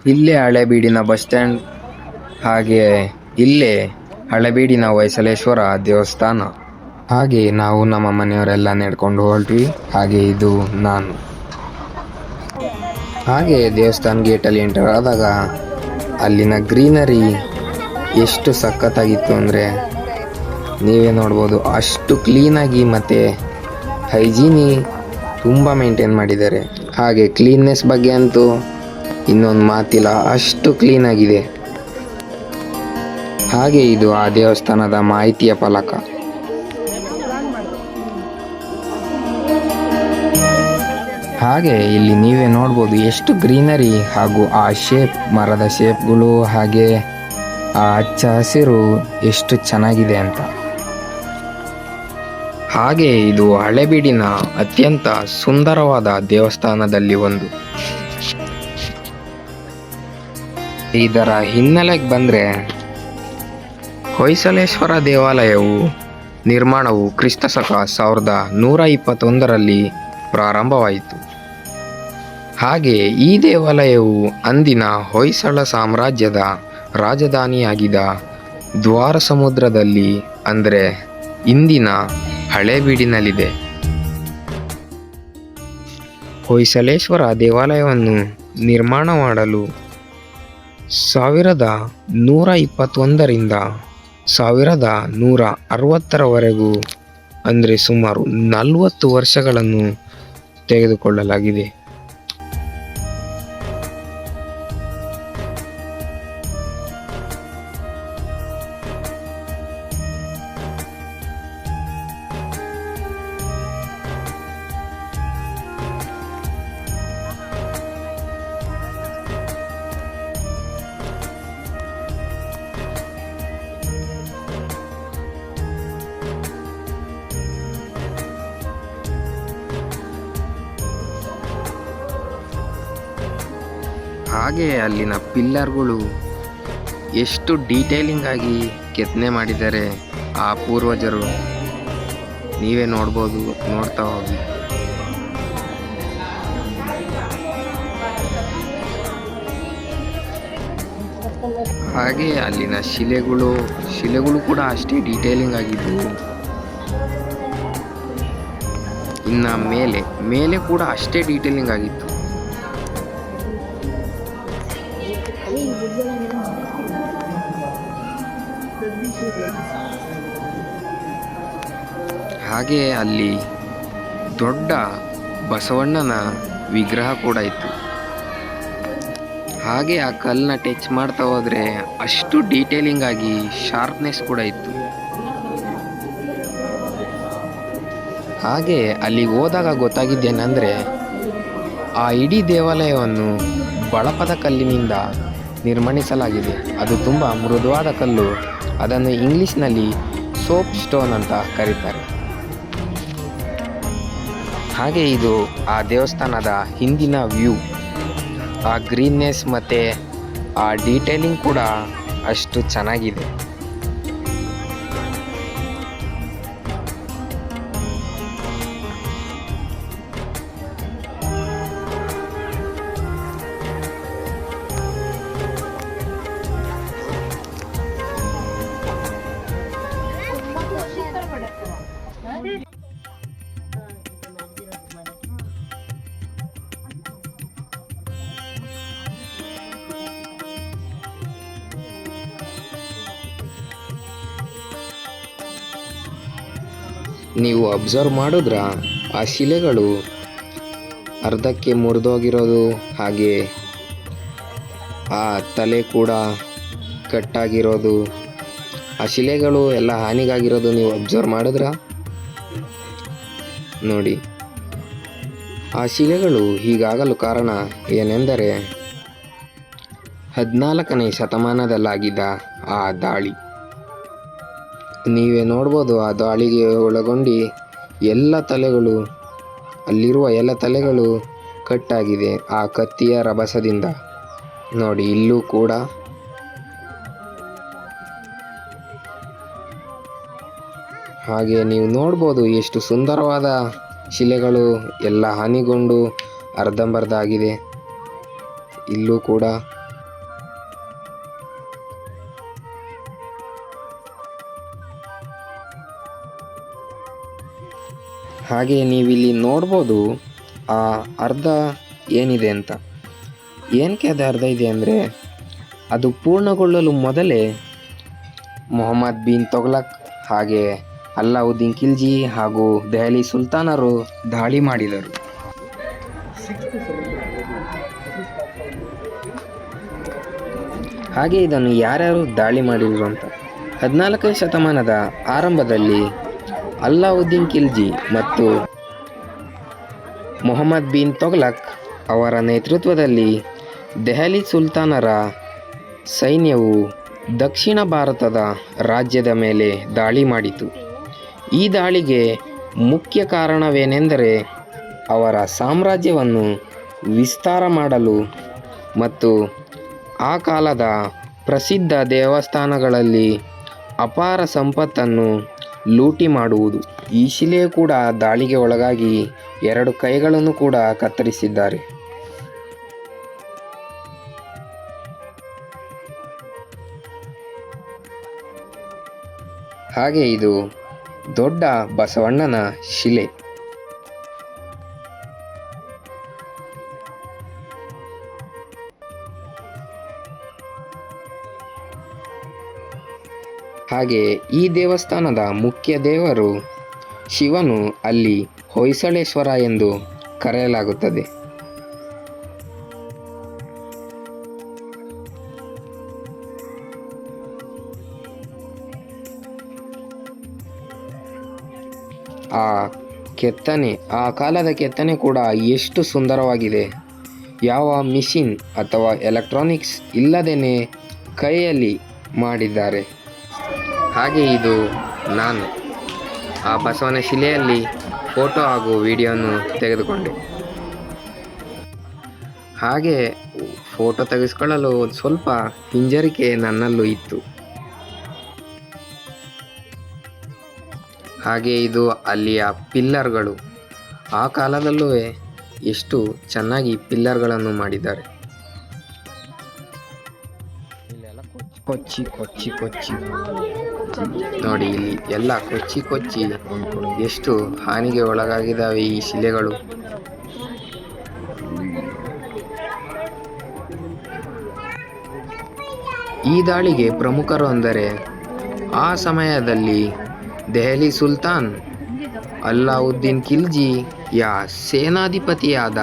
ಇಲ್ಲೇ ಹಳೆಬೀಡಿನ bus stand, ಹಾಗೆ ಇಲ್ಲೇ ಹಳೆಬೀಡಿನ ಹೊಯ್ಸಳೇಶ್ವರ ದೇವಸ್ಥಾನ. ಹಾಗೆ ನಾವು ನಮ್ಮ ಮನೆಯವರೆಲ್ಲ ನಡ್ಕೊಂಡು ಹೊರಟ್ವಿ. ಹಾಗೆ ಇದು ನಾನು. ಹಾಗೆ ದೇವಸ್ಥಾನ ಗೇಟಲ್ಲಿ ಎಂಟರ್ ಆದಾಗ ಅಲ್ಲಿನ ಗ್ರೀನರಿ ಎಷ್ಟು ಸಖತ್ತಾಗಿತ್ತು ಅಂದರೆ ನೀವೇ ನೋಡ್ಬೋದು. ಅಷ್ಟು ಕ್ಲೀನಾಗಿ ಮತ್ತು ಹೈಜೀನಿ ತುಂಬ ಮೇಂಟೈನ್ ಮಾಡಿದ್ದಾರೆ. ಹಾಗೆ ಕ್ಲೀನ್ನೆಸ್ ಬಗ್ಗೆ ಅಂತೂ ಇನ್ನೊಂದು ಮಾತಿಲ್ಲ, ಅಷ್ಟು ಕ್ಲೀನಾಗಿದೆ. ಹಾಗೆ ಇದು ಆ ದೇವಸ್ಥಾನದ ಮಾಹಿತಿಯ ಫಲಕ. ಹಾಗೆ ಇಲ್ಲಿ ನೀವೇ ನೋಡ್ಬೋದು ಎಷ್ಟು ಗ್ರೀನರಿ ಹಾಗೂ ಆ ಶೇಪ್, ಮರದ ಶೇಪ್ಗಳು, ಹಾಗೆ ಆ ಹಚ್ಚ ಹಸಿರು ಎಷ್ಟು ಚೆನ್ನಾಗಿದೆ ಅಂತ. ಹಾಗೆ ಇದು ಹಳೆಬೀಡಿನ ಅತ್ಯಂತ ಸುಂದರವಾದ ದೇವಸ್ಥಾನದಲ್ಲಿ ಒಂದು. ಇದರ ಹಿನ್ನೆಲೆಗೆ ಬಂದರೆ ಹೊಯ್ಸಳೇಶ್ವರ ದೇವಾಲಯವು ನಿರ್ಮಾಣವು ಕ್ರಿಸ್ತಶಕ 1121ರಲ್ಲಿ ಪ್ರಾರಂಭವಾಯಿತು. ಹಾಗೆ ಈ ದೇವಾಲಯವು ಅಂದಿನ ಹೊಯ್ಸಳ ಸಾಮ್ರಾಜ್ಯದ ರಾಜಧಾನಿಯಾಗಿದ್ದ ದ್ವಾರಸಮುದ್ರದಲ್ಲಿ ಅಂದರೆ ಇಂದಿನ ಹಳೆಬೀಡಿನಲ್ಲಿದೆ. ಹೊಯ್ಸಳೇಶ್ವರ ದೇವಾಲಯವನ್ನು ನಿರ್ಮಾಣ ಮಾಡಲು 1121ರಿಂದ 1160ರವರೆಗೂ ಅಂದರೆ ಸುಮಾರು 40 ವರ್ಷಗಳನ್ನು ತೆಗೆದುಕೊಳ್ಳಲಾಗಿದೆ. ಹಾಗೆ ಅಲ್ಲಿನ ಪಿಲ್ಲರ್ಗಳು ಎಷ್ಟು ಡೀಟೇಲಿಂಗ್ ಆಗಿ ಕೆತ್ತನೆ ಮಾಡಿದ್ದಾರೆ ಆ ಪೂರ್ವಜರು, ನೀವೇ ನೋಡ್ಬೋದು, ನೋಡ್ತಾ ಹೋಗಿ. ಹಾಗೆ ಅಲ್ಲಿನ ಶಿಲೆಗಳು ಕೂಡ ಅಷ್ಟೇ ಡೀಟೇಲಿಂಗ್ ಆಗಿದ್ದವು. ಇನ್ನು ಮೇಲೆ ಕೂಡ ಅಷ್ಟೇ ಡೀಟೇಲಿಂಗ್ ಆಗಿತ್ತು. ಹಾಗೆ ಅಲ್ಲಿ ದೊಡ್ಡ ಬಸವಣ್ಣನ ವಿಗ್ರಹ ಕೂಡ ಇತ್ತು. ಹಾಗೆ ಆ ಕಲ್ಲನ್ನ ಟಚ್ ಮಾಡ್ತಾ ಹೋದರೆ ಅಷ್ಟು ಡೀಟೇಲಿಂಗ್ ಆಗಿ ಶಾರ್ಪ್ನೆಸ್ ಕೂಡ ಇತ್ತು. ಹಾಗೆ ಅಲ್ಲಿ ಹೋದಾಗ ಗೊತ್ತಾಗಿದ್ದೇನೆಂದರೆ ಆ ಇಡೀ ದೇವಾಲಯವನ್ನು ಬಳಪದ ಕಲ್ಲಿನಿಂದ ನಿರ್ಮಿಸಲಾಗಿದೆ. ಅದು ತುಂಬ ಮೃದುವಾದ ಕಲ್ಲು, ಅದನ್ನು ಇಂಗ್ಲಿಷ್ನಲ್ಲಿ ಸೋಪ್ ಸ್ಟೋನ್ ಅಂತ ಕರೀತಾರೆ. ಹಾಗೆ ಇದು ಆ ದೇವಸ್ಥಾನದ ಹಿಂದಿನ ವ್ಯೂ. ಆ ಗ್ರೀನ್ನೆಸ್ ಮತ್ತು ಆ ಡೀಟೇಲಿಂಗ್ ಕೂಡ ಅಷ್ಟು ಚೆನ್ನಾಗಿದೆ. ನೀವು ಅಬ್ಸರ್ವ್ ಮಾಡಿದ್ರ ಆ ಶಿಲೆಗಳು ಅರ್ಧಕ್ಕೆ ಮುರಿದೋಗಿರೋದು, ಹಾಗೆ ಆ ತಲೆ ಕೂಡ ಕಟ್ಟಾಗಿರೋದು, ಆ ಶಿಲೆಗಳು ಎಲ್ಲ ಹಾನಿಗಾಗಿರೋದು ನೀವು ಅಬ್ಸರ್ವ್ ಮಾಡಿದ್ರ ನೋಡಿ. ಆ ಶಿಲೆಗಳು ಹೀಗಾಗಲು ಕಾರಣ ಏನೆಂದರೆ 14ನೇ ಶತಮಾನದಲ್ಲಾಗಿದ್ದ ಆ ದಾಳಿ. ನೀವೇ ನೋಡ್ಬೋದು, ಆ ದಾಳಿಗೆ ಒಳಗೊಂಡು ಅಲ್ಲಿರುವ ಎಲ್ಲ ತಲೆಗಳು ಕಟ್ಟಾಗಿದೆ ಆ ಕತ್ತಿಯ ರಭಸದಿಂದ. ನೋಡಿ ಇಲ್ಲೂ ಕೂಡ. ಹಾಗೆ ನೀವು ನೋಡ್ಬೋದು ಎಷ್ಟು ಸುಂದರವಾದ ಶಿಲೆಗಳು ಎಲ್ಲ ಹಾನಿಗೊಂಡು ಅರ್ಧಂಬರ್ಧ ಆಗಿದೆ. ಇಲ್ಲೂ ಕೂಡ ಹಾಗೆ ನೀವಿಲ್ಲಿ ನೋಡ್ಬೋದು ಆ ಅರ್ಧ ಏನಿದೆ ಅಂತ. ಏನಕ್ಕೆ ಅದು ಅರ್ಧ ಇದೆ ಅಂದರೆ, ಅದು ಪೂರ್ಣಗೊಳ್ಳಲು ಮೊದಲೇ ಮೊಹಮ್ಮದ್ ಬಿನ್ ತೊಗ್ಲಕ್ ಹಾಗೆ ಅಲ್ಲಾವುದ್ದೀನ್ ಖಿಲ್ಜಿ ಹಾಗೂ ದೆಹಲಿ ಸುಲ್ತಾನರು ದಾಳಿ ಮಾಡಿದರು. ಹಾಗೆ ಇದನ್ನು ಯಾರ್ಯಾರು ದಾಳಿ ಮಾಡಿದರು ಅಂತ, 14ನೇ ಶತಮಾನದ ಆರಂಭದಲ್ಲಿ ಅಲ್ಲಾವುದ್ದೀನ್ ಖಿಲ್ಜಿ ಮತ್ತು ಮೊಹಮ್ಮದ್ ಬಿನ್ ತೊಗ್ಲಕ್ ಅವರ ನೇತೃತ್ವದಲ್ಲಿ ದೆಹಲಿ ಸುಲ್ತಾನರ ಸೈನ್ಯವು ದಕ್ಷಿಣ ಭಾರತದ ರಾಜ್ಯದ ಮೇಲೆ ದಾಳಿ ಮಾಡಿತು. ಈ ದಾಳಿಗೆ ಮುಖ್ಯ ಕಾರಣವೇನೆಂದರೆ ಅವರ ಸಾಮ್ರಾಜ್ಯವನ್ನು ವಿಸ್ತಾರ ಮಾಡಲು ಮತ್ತು ಆ ಕಾಲದ ಪ್ರಸಿದ್ಧ ದೇವಸ್ಥಾನಗಳಲ್ಲಿ ಅಪಾರ ಸಂಪತ್ತನ್ನು ಲೂಟಿ ಮಾಡುವುದು. ಈ ಶಿಲೆಯು ಕೂಡ ದಾಳಿಗೆ ಒಳಗಾಗಿ 2 ಕೈಗಳನ್ನು ಕೂಡ ಕತ್ತರಿಸಿದ್ದಾರೆ. ಹಾಗೆ ಇದು ದೊಡ್ಡ ಬಸವಣ್ಣನ ಶಿಲೆ. ಹಾಗೆ ಈ ದೇವಸ್ಥಾನದ ಮುಖ್ಯ ದೇವರು ಶಿವನು ಅಲ್ಲಿ ಹೊಯ್ಸಳೇಶ್ವರ ಎಂದು ಕರೆಯಲಾಗುತ್ತದೆ. ಆ ಕಾಲದ ಕೆತ್ತನೆ ಕೂಡ ಎಷ್ಟು ಸುಂದರವಾಗಿದೆ. ಯಾವ ಮಿಷಿನ್ ಅಥವಾ ಎಲೆಕ್ಟ್ರಾನಿಕ್ಸ್ ಇಲ್ಲದೇನೆ ಕೈಯಲ್ಲಿ ಮಾಡಿದ್ದಾರೆ. ಹಾಗೆ ಇದು ನಾನು ಆ ಬಸವನ ಶಿಲೆಯಲ್ಲಿ ಫೋಟೋ ಹಾಗೂ ವಿಡಿಯೋನು ತೆಗೆದುಕೊಂಡೆ. ಹಾಗೆ ಫೋಟೋ ತೆಗೆಸ್ಕೊಳ್ಳಲು ಒಂದು ಸ್ವಲ್ಪ ಹಿಂಜರಿಕೆ ನನ್ನಲ್ಲೂ ಇತ್ತು. ಹಾಗೆ ಇದು ಅಲ್ಲಿಯ ಪಿಲ್ಲರ್ಗಳು. ಆ ಕಾಲದಲ್ಲೂ ಎಷ್ಟು ಚೆನ್ನಾಗಿ ಪಿಲ್ಲರ್ಗಳನ್ನು ಮಾಡಿದ್ದಾರೆ. ಕೊಚ್ಚಿ ಕೊಚ್ಚಿ ಕೊಚ್ಚಿ ನೋಡಿ, ಇಲ್ಲಿ ಎಲ್ಲ ಕೊಚ್ಚಿ ಕೊಚ್ಚಿ ಎಷ್ಟು ಹಾನಿಗೆ ಒಳಗಾಗಿದ್ದಾವೆ ಈ ಶಿಲೆಗಳು. ಈ ದಾಳಿಗೆ ಪ್ರಮುಖರು ಅಂದರೆ ಆ ಸಮಯದಲ್ಲಿ ದೆಹಲಿ ಸುಲ್ತಾನ್ ಅಲ್ಲಾವುದ್ದೀನ್ ಖಿಲ್ಜಿಯ ಸೇನಾಧಿಪತಿಯಾದ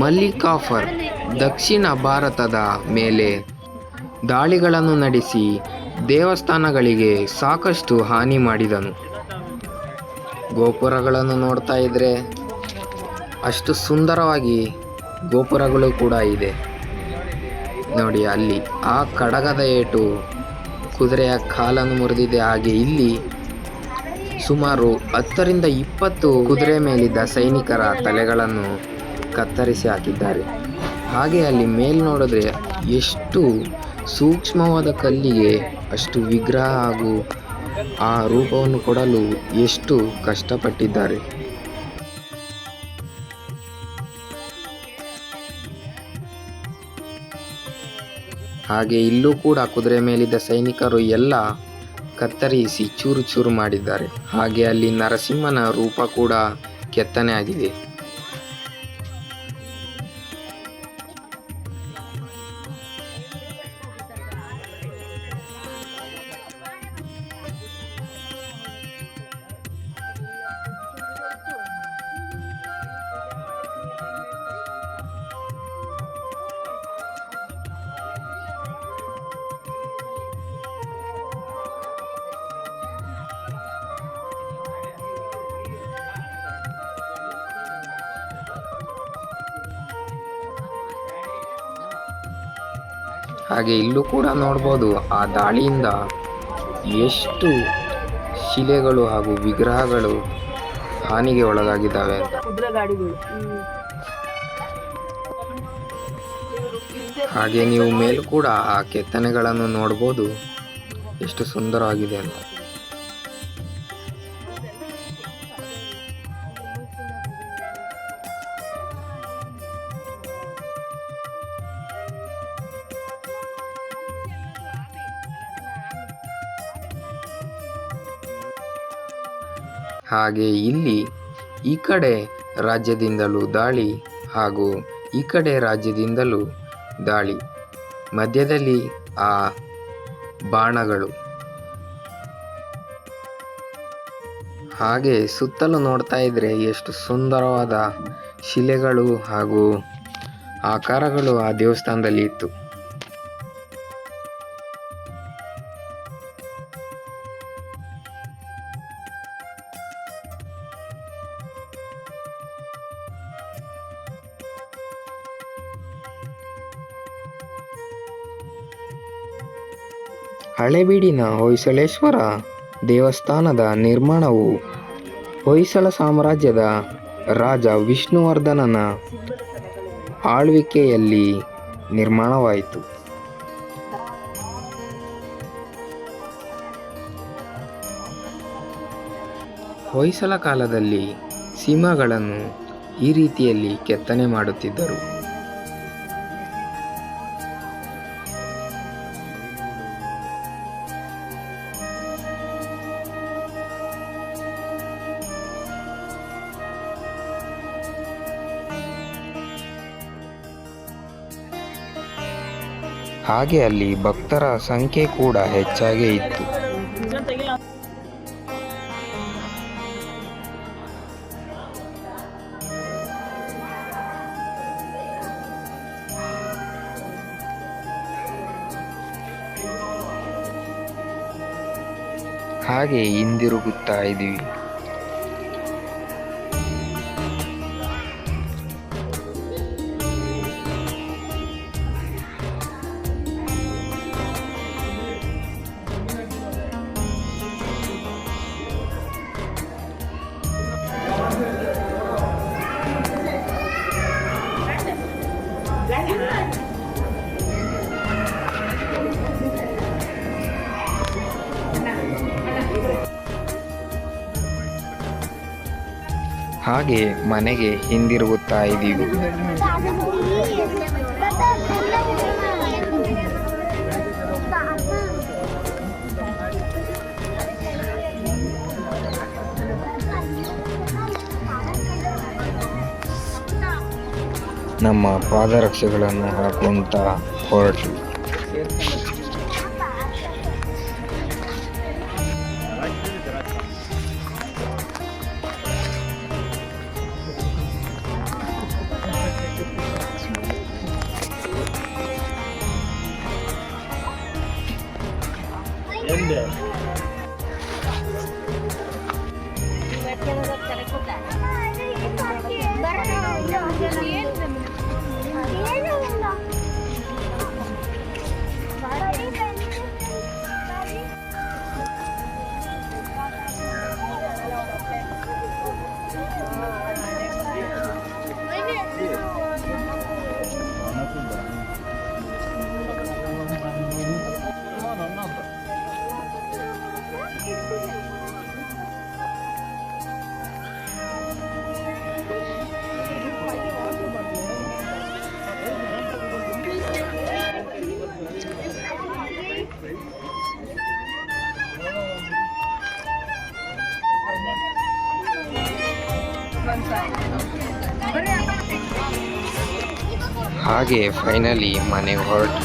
ಮಲಿಕ್ ಕಾಫರ್ ದಕ್ಷಿಣ ಭಾರತದ ಮೇಲೆ ದಾಳಿಗಳನ್ನು ನಡೆಸಿ ದೇವಸ್ಥಾನಗಳಿಗೆ ಸಾಕಷ್ಟು ಹಾನಿ ಮಾಡಿದನು. ಗೋಪುರಗಳನ್ನು ನೋಡ್ತಾ ಇದ್ರೆ ಅಷ್ಟು ಸುಂದರವಾಗಿ ಗೋಪುರಗಳು ಕೂಡ ಇದೆ ನೋಡಿ. ಅಲ್ಲಿ ಆ ಕಡಗದ ಏಟು ಕುದುರೆಯ ಕಾಲನ್ನು ಮುರಿದಿದೆ. ಹಾಗೆ ಇಲ್ಲಿ ಸುಮಾರು 10 ರಿಂದ 20 ಕುದುರೆ ಮೇಲಿದ್ದ ಸೈನಿಕರ ತಲೆಗಳನ್ನು ಕತ್ತರಿಸಿ ಹಾಕಿದ್ದಾರೆ. ಹಾಗೆ ಅಲ್ಲಿ ಮೇಲೆ ನೋಡಿದ್ರೆ ಎಷ್ಟು ಸೂಕ್ಷ್ಮವಾದ ಕಲ್ಲಿಗೆ ಅಷ್ಟು ವಿಗ್ರಹ ಹಾಗೂ ಆ ರೂಪವನ್ನು ಕೊಡಲು ಎಷ್ಟು ಕಷ್ಟಪಟ್ಟಿದ್ದಾರೆ. ಹಾಗೆ ಇಲ್ಲೂ ಕೂಡ ಕುದುರೆ ಮೇಲಿದ್ದ ಸೈನಿಕರು ಎಲ್ಲ ಕತ್ತರಿಸಿ ಚೂರು ಚೂರು ಮಾಡಿದ್ದಾರೆ. ಹಾಗೆ ಅಲ್ಲಿ ನರಸಿಂಹನ ರೂಪ ಕೂಡ ಕೆತ್ತನೆ ಆಗಿದೆ. ಹಾಗೆ ಇಲ್ಲೂ ಕೂಡ ನೋಡ್ಬೋದು ಆ ದಾಳಿಯಿಂದ ಎಷ್ಟು ಶಿಲೆಗಳು ಹಾಗೂ ವಿಗ್ರಹಗಳು ಹಾನಿಗೆ ಒಳಗಾಗಿದ್ದಾವೆ ಅಂತ. ಹಾಗೆ ನೀವು ಮೇಲೂ ಕೂಡ ಆ ಕೆತ್ತನೆಗಳನ್ನು ನೋಡ್ಬೋದು ಎಷ್ಟು ಸುಂದರವಾಗಿದೆ ಅಂತ. ಹಾಗೆ ಇಲ್ಲಿ ಈ ಕಡೆ ರಾಜ್ಯದಿಂದಲೂ ದಾಳಿ ಹಾಗೂ ಈ ಕಡೆ ರಾಜ್ಯದಿಂದಲೂ ದಾಳಿ, ಮಧ್ಯದಲ್ಲಿ ಆ ಬಾಣಗಳು. ಹಾಗೆ ಸುತ್ತಲೂ ನೋಡ್ತಾ ಇದ್ರೆ ಎಷ್ಟು ಸುಂದರವಾದ ಶಿಲೆಗಳು ಹಾಗೂ ಆಕಾರಗಳು ಆ ದೇವಸ್ಥಾನದಲ್ಲಿ ಇತ್ತು. ಹಳೇಬೀಡಿನ ಹೊಯ್ಸಳೇಶ್ವರ ದೇವಸ್ಥಾನದ ನಿರ್ಮಾಣವು ಹೊಯ್ಸಳ ಸಾಮ್ರಾಜ್ಯದ ರಾಜ ವಿಷ್ಣುವರ್ಧನನ ಆಳ್ವಿಕೆಯಲ್ಲಿ ನಿರ್ಮಾಣವಾಯಿತು. ಹೊಯ್ಸಳ ಕಾಲದಲ್ಲಿ ಸಿಂಹಗಳನ್ನು ಈ ರೀತಿಯಲ್ಲಿ ಕೆತ್ತನೆ ಮಾಡುತ್ತಿದ್ದರು. ಹಾಗೆ ಅಲ್ಲಿ ಭಕ್ತರ ಸಂಖ್ಯೆ ಕೂಡ ಹೆಚ್ಚಾಗೇ ಇತ್ತು. ಹಾಗೆ ಹಿಂದಿರುಗುತ್ತಾ ಇದ್ದೀವಿ. ಹಾಗೆ ಮನೆಗೆ ಹಿಂದಿರುಗುತ್ತಾ ಇದ್ದೀವಿ. ನಮ್ಮ ಪಾದರಕ್ಷೆಗಳನ್ನು ಹಾಕುವಂತ ಹೊರಟು. ಹಾಗೆ ಫೈನಲಿ ಮನೆಗೆ ಹೊರಟು.